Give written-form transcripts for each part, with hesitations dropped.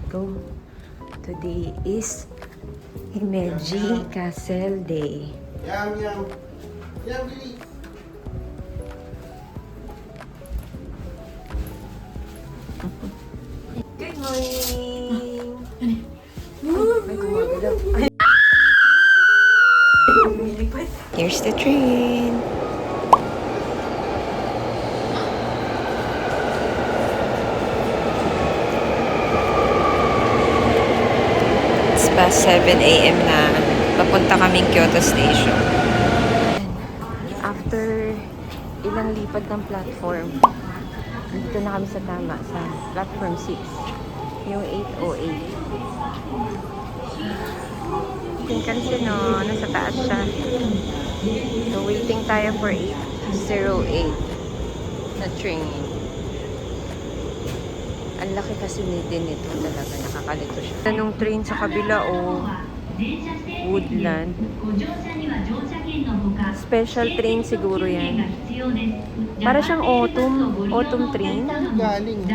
go. Today is Himeji Castle Day. Yum, yum. Yum, Billy. Good morning! May gumagalaw. Here's the train. It's past 7 a.m. na. Papunta kaming Kyoto Station. After ilang lipad ng platform, dito na kami sa tama, sa platform 6. Yung 808. Shinkansen, no? Nasa taas siya. So, waiting tayo for 808 na train. Ang laki kasi din ito talaga. Nakakalito siya. Anong train sa kabila, oh. Woodland. Special train siguro yan. Para siyang autumn train. Galing.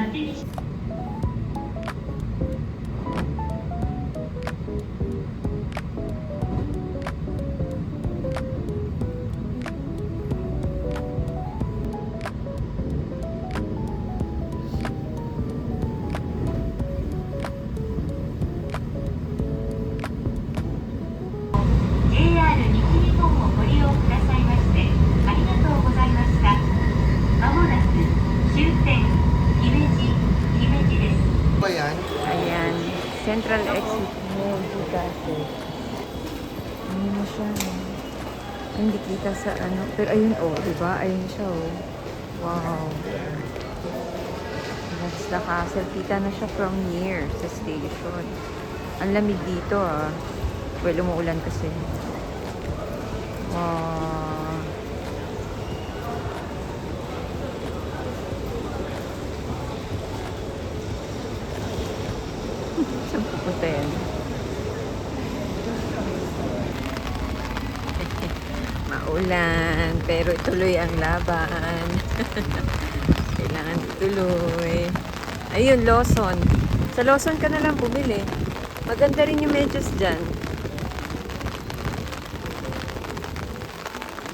Ba yan? Ayan. Central exit mo. Kasi. Ayun na siya. Hindi kita sa ano. Pero ayun, oh. Diba? Ayun siya, oh. Wow. That's the castle. Kita na siya from here sa station. Ang lamig dito, ah. Well, umuulan kasi. Wow. Saan pupunta yan? Maulan, pero tuloy ang laban. Kailangan ituloy. Ayun, Lawson. Sa Lawson ka na lang bumili. Maganda rin yung medyas dyan.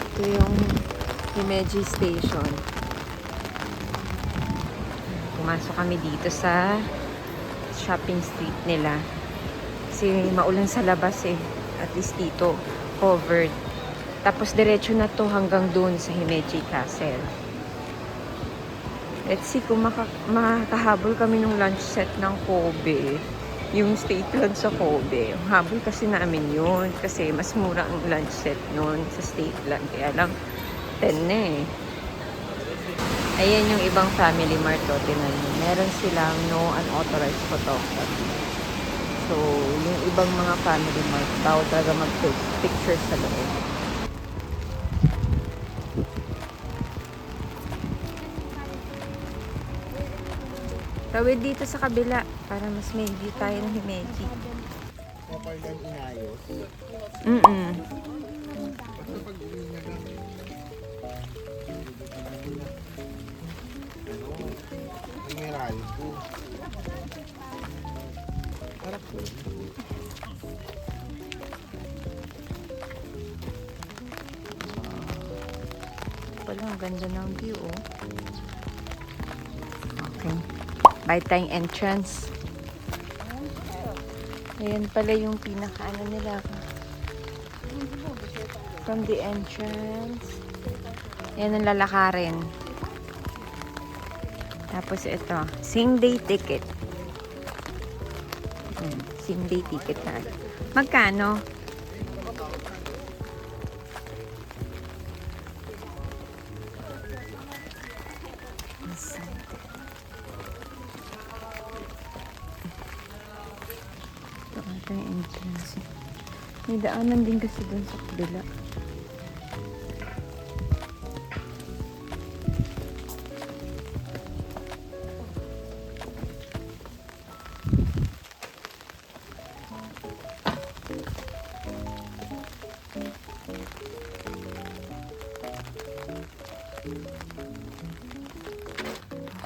Ito yung Himeji Station. Pumasok kami dito sa shopping street nila. Kasi maulan sa labas eh. At least dito, covered. Tapos diretso na to hanggang doon sa Himeji Castle. Let's see kung makahabol kami ng lunch set ng Kobe. Yung state lunch sa Kobe. Habol kasi namin yun. Kasi mas mura ang lunch set nun sa state lunch. Kaya lang 10 na eh. Ayan yung ibang family mart o. Tinan nyo. Meron silang no unauthorized photography. So, yung ibang mga family mart, bawal talaga mag-take pictures sa loob. Tawid dito sa kabila para mas may view tayo ng Himeji. Kapag yan inayos. Basta pag uwi na lang. Mineral po. Harap po. Pala, ang ganda ng view, oh. Okay. By tayong entrance. Ayan pala yung pinaka-ano nila. From the entrance. Ayan ang lalakarin. Tapos ito, same day ticket. Same day ticket na. Magkano? Ito yung entrance. May daanan din kasi dun sa kabila.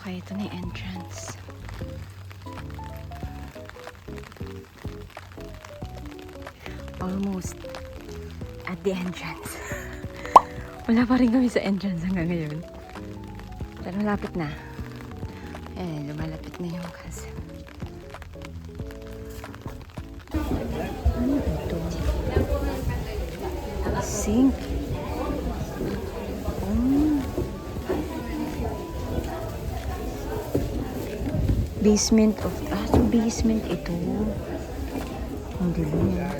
Okay, ito na yung entrance. almost at the entrance. Wala pa rin kami sa entrance hanggang ngayon. Pero malapit na. Lumalapit na yung casa. Ano ito? Sink. Basement of... so basement ito. Hindi ba?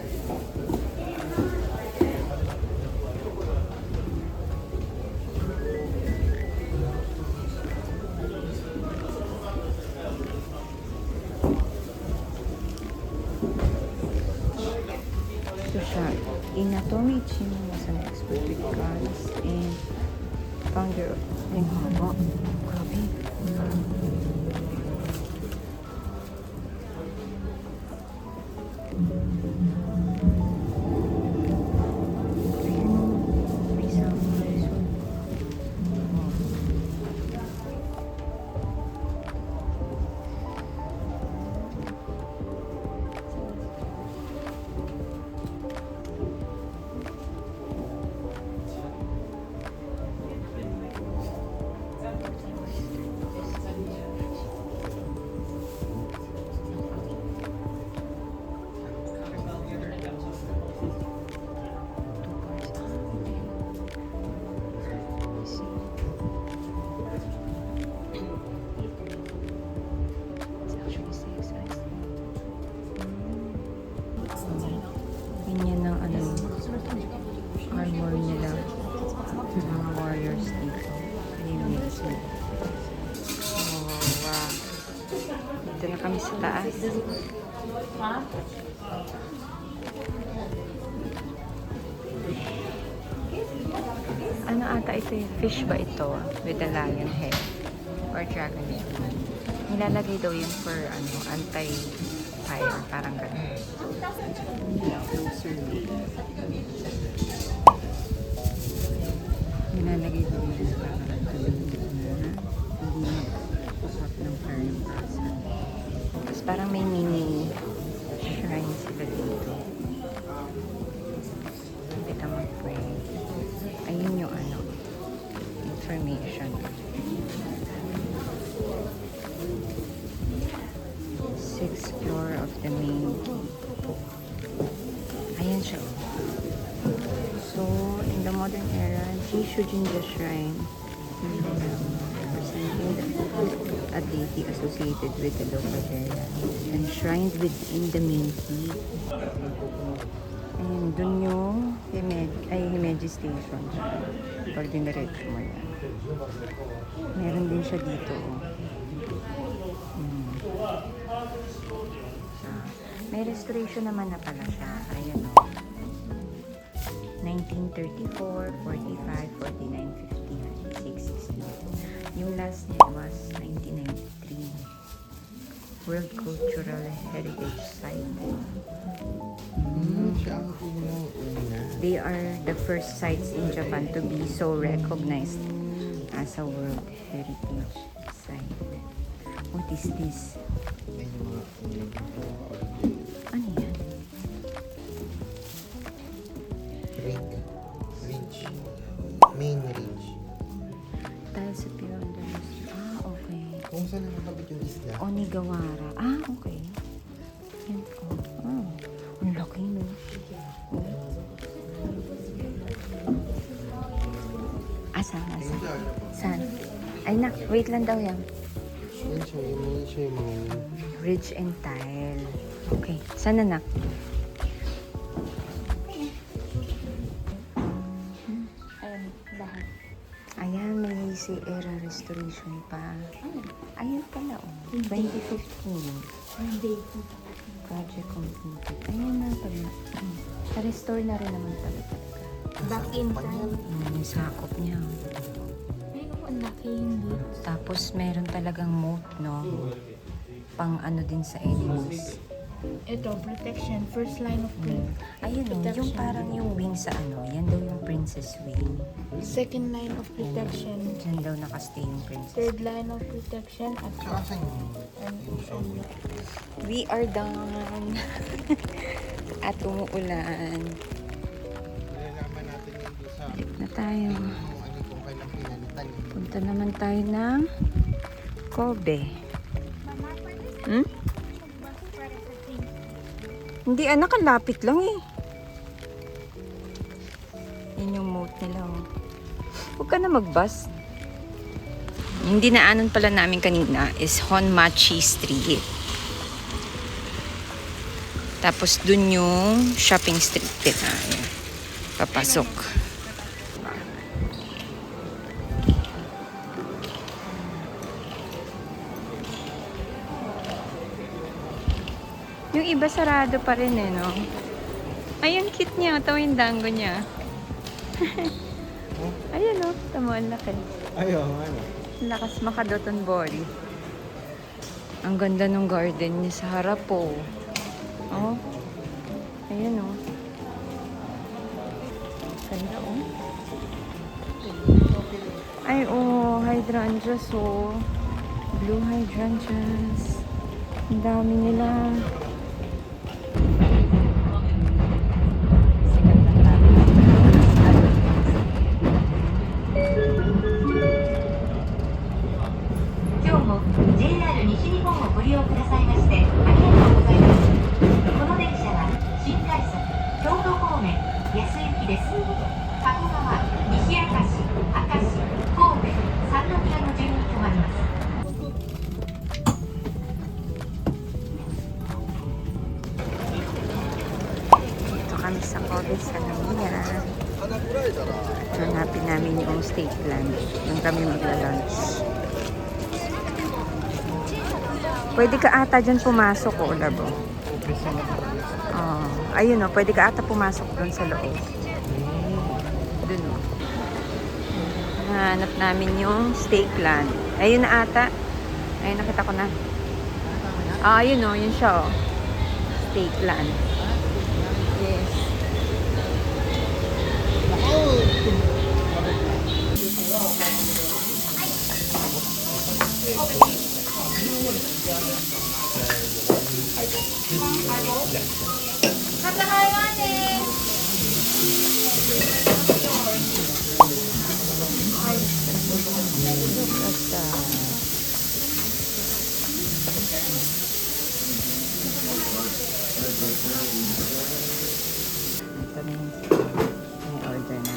Ito siya. Inatomi Chino was an expert with guns and founder of... Ang haba. Grabe. Ganyan ng armor nila. Mga warriors dito. Animals nila. Oh, wow. Dito na kami sa taas. Ano ata ito yung fish ba ito? With a lion head. Or dragon head. Nilalagay daw yun for anti-fire. Parang gano'n. Nilalagay daw yun para hindi magpapap ng fire yung person. Tapos parang may mini shrine sila dito. Kita mag-pray. Ayun yung information. 6th floor of the main. Ayan siya. So, in the modern era, Jishujinja Shrine, representing a deity associated with the local area, enshrined within the main keep. Ayan, dun yung Himeji Station. Pag diniretso mo yan. Meron din siya dito. May restoration naman na pala siya. Ayan o. 1934, 45, 49, 50, 56, 60. Yung last niya was 1993. World Cultural Heritage Site. Siya ang una. They are the first sites in Japan to be so recognized as a World Heritage Site. What is this? Ano yan? Ridge. Main ridge. Dahil sa Pirandellos. Okay. Kung saan nakakabit yung isla? Onigawara. Okay. Yan po. Ang laki, no? Saan? Saan? Ay, wait lang daw yan. Yan siya yung mga... Ridge and tile. Okay. Saan na, nak? Ayan, lahat. Ayan, may si era restoration pa. Ayun pala, 2015. Project completed. Ayan na pala. Na-restore na rin naman pala talaga. Back in time. Yung sakop niya. Ay, ang laki hindi. Tapos meron talagang moat, no? Pang din sa animals. Ito, protection. First line of Ayun o, yung parang yung wing sa yan daw yung Princess Wing. Second line of protection. Diyan daw nakastay yung princess. Third line of protection at Tsaka saan yung shopping? We are done. At umuulan. Malalaman natin yun doon sa Na tayo. kung kailang pinalitan. Punta naman tayo ng Kobe. Hmm? Hindi anak, ang lapit lang eh. Yan yung moat nila oh. Huwag ka na mag-bus. Yung dinaanan pala namin kanina is Honmachi Street. Tapos dun yung shopping street din. Papasok. Yung iba sarado pa rin eh, no? Ay, ang cute niya. Ito yung dango niya. Ayan o. Tama, ang laki. Ayaw, ano? Ang lakas makadoton body. Ang ganda ng garden niya sa harap po. Oh. Ayan o. Ganda o. Ay oh, hydrangeas oh. Blue hydrangeas. Ang dami nila. JR 西日本をご利用くださいましてありがとうございます。この電車は新快速京都方面安行きです。加古川、西明石、明石、神戸、三宮の順に停まります。Dito kami sa Kobe, sa Namiya. Hanapin namin yung state lunch. Doon kami magla-lunch. Pwede ka ata dyan pumasok o, Labo. Oh, ayun o, pwede ka ata pumasok doon sa loob. Doon o. Hanap namin yung steak land. Ayun na ata. Ayun, nakita ko na. Ah, ayun o, yun siya o. Steak land. Yes. Ito na yung may order na.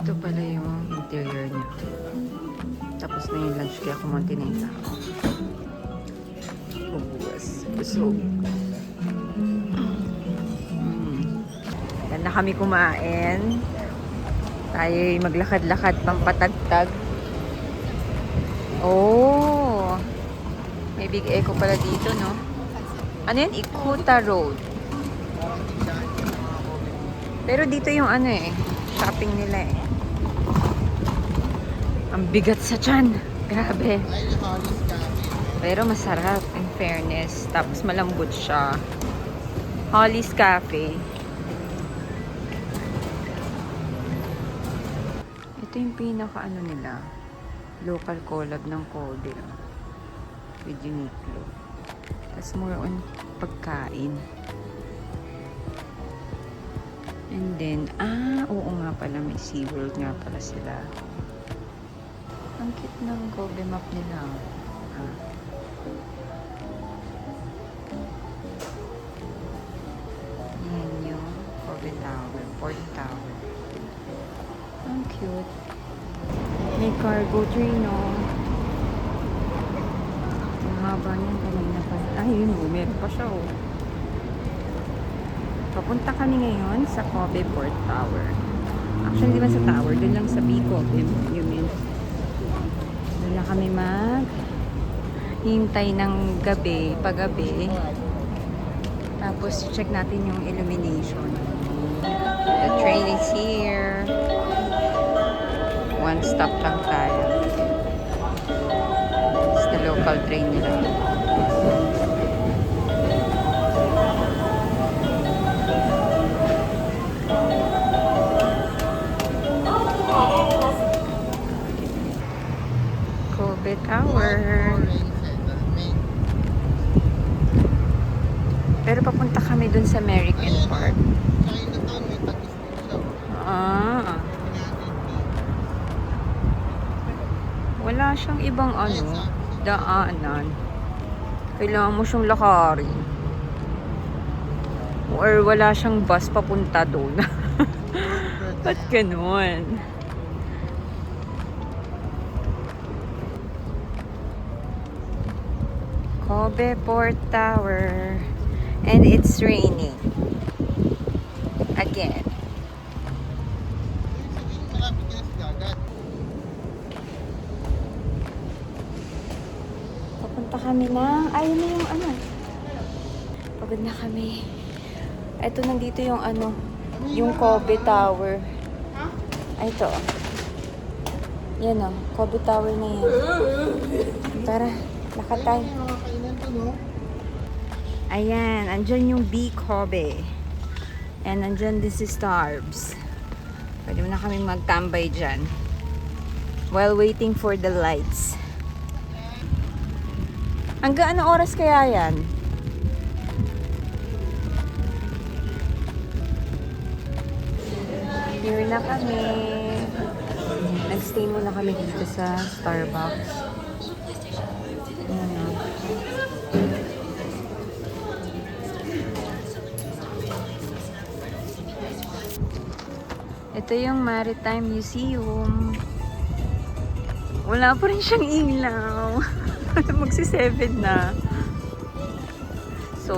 Ito pala yung interior niya. Tapos na yung lunch kaya kumunti na yung tao. Ubuwas. Busog. Yan na kami kumain. Tayo'y maglakad-lakad pang patagtag. Oh! May big echo pala dito, no? Ano yan? Ikuta Road. Pero dito yung ano eh. Shopping nila eh. Ang bigat sa tiyan. Grabe. Pero masarap, in fairness. Tapos malambot siya. Holly's Cafe. Ito yung pinaka ano nila. Local collab ng Kobe. With Uniqlo. Tapos more on pagkain. And then, oo nga pala, may SeaWorld nga pala sila. Ang cute ng Kobe map nila. Yan yung Kobe Tower, Port Tower. cute. May cargo train, no? Ang haba niyan, kanina pa. Ay, yun, oh, meron pa siya, oh. Papunta kami ngayon sa Kobe Port Tower. Actually, di ba sa tower? Doon lang sa Kobe. Doon lang kami hintay ng gabi, paggabi. Tapos, check natin yung illumination. The train is here. One stop lang tayo. It's the local train nila. Kobe Tower. Pero papunta kami dun sa American Park. Chinatown, may tagis din siya. Ah. Wala siyang ibang daanan. Kailangan mo siyang lakarin. Or wala siyang bus papunta doon. Ba't ganun? Kobe Port Tower. And it's raining. Again. Malapit yan sa dagat. Papunta kami na. Ayun na yung ano. Pagod na kami. Ito, nandito yung ano. Yung Kobe Tower. Ay, ito. Yan o. Kobe Tower na yan. Tara, lakad tayo. Ay, mga kainan to, no? Ayan, andyan yung B Kobe. And andyan din si Starbs. Pwede mo na kami magtambay dyan. While waiting for the lights. Hanggang anong oras kaya yan? Here na kami. Nag-stay muna kami dito sa Starbucks. Ayan o. Ito yung Maritime Museum. Wala pa rin siyang ilaw. Magsi-7 na. So,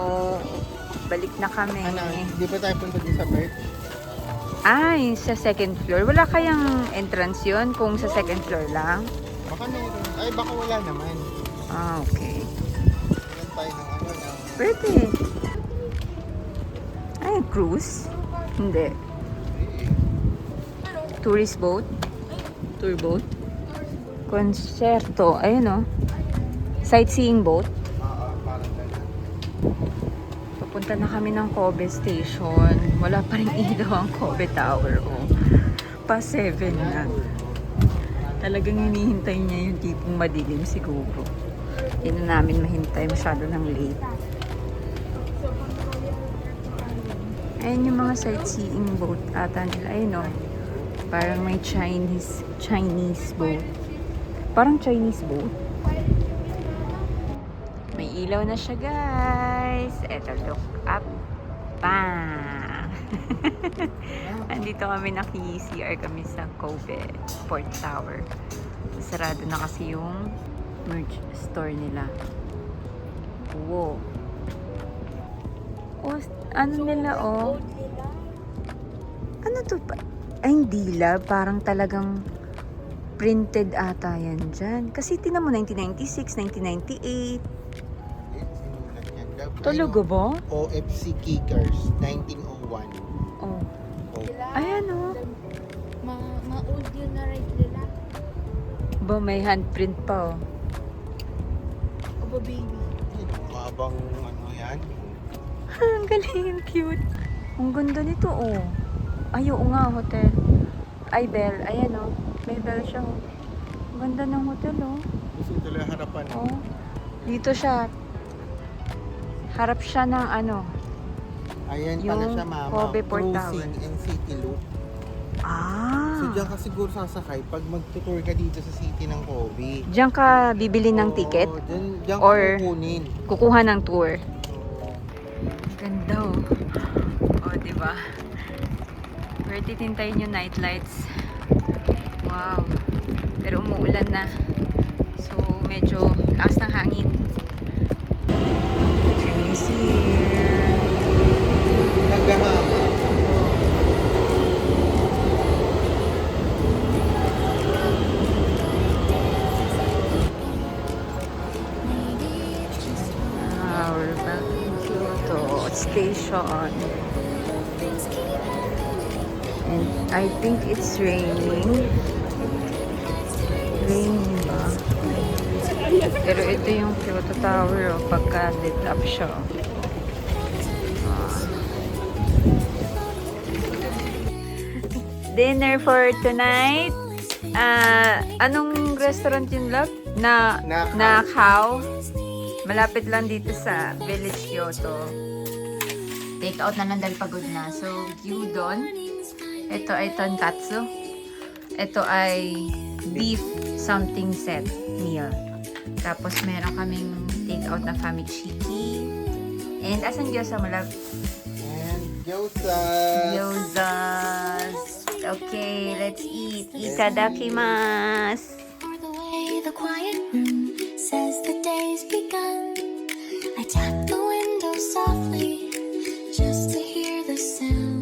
balik na kami. Ano, hindi pa tayo punta din sa Birch? Ay, sa second floor. Wala kayang entrance yun kung sa second floor lang? Baka meron. Ay, baka wala naman. Ah, okay. Yan tayo ng ano, ng... Pwede. Ay, cruise? Hindi. Tourist boat? Tour boat? Konserto. Ayun o. Sightseeing boat. Parang ganun. Papunta na kami ng Kobe Station. Wala pa rin ilaw ang Kobe Tower. Oh. Pa 7 na. Talagang hinihintay niya yung tipong madilim siguro. Hindi na namin mahintay. Masyado ng late. Ayun yung mga sightseeing boat ata nila. Ayun o. Parang may Chinese boat. Parang Chinese boat. May ilaw na siya, guys. Eto, look up. Bang! Andito kami, naki-CR kami sa Kobe Port Tower. Sarado na kasi yung merch store nila. Wow. Oh, ano nila, oh? Ano to pa? Ay, hindi la. Parang talagang printed ata yan dyan. Kasi tinan mo, 1996, 1998. Sinulat yan. Talaga ba? OFC Kickers, 1901. Oh. Oh. Ayan, oh. Ma-old yun na right nila. Ba, may handprint pa, oh. Obo baby. Mabang ano yan. Ang galing, ang cute. Ang ganda nito, oh. Ay, oo nga, hotel. Ay, Bell. Ayan, oh. May bell siya, oh. Ang ganda ng hotel, oh. Gusto tuloy harapan. Oh. Dito siya. Harap siya ng ano. Ayan Yung pala siya, mama. Kobe Port Tower. Cruising and City Loop. Ah. So, diyan ka siguro sasakay pag magtutour ka dito sa city ng Kobe. Diyan ka bibili ng ticket? Diyan Or- ka kukunin. Kukuha ng tour? Ganda, oh. Oh, diba? Worth it hintayin yung night lights. Wow. Pero umuulan na. So, medyo lakas ng hangin. Trees here. Naghahama. We're back in Kyoto Station. And I think it's raining. Raining ba? Pero ito yung Kyoto Tower, oh, pagka lit up siya. Dinner for tonight. Anong restaurant yun, love? Nakao. Malapit lang dito sa Village Kyoto. Take out na lang dahil pagod na. So, gyudon. Ito ay tonkatsu. Ito ay beef something set meal. Tapos meron kaming take out na famichiki. And asan gyoza mo, love? And gyoza. Gyozas. Okay, let's eat. Itadakimasu. Or the way the quiet room says the day's begun. I tap the window softly just to hear the sound.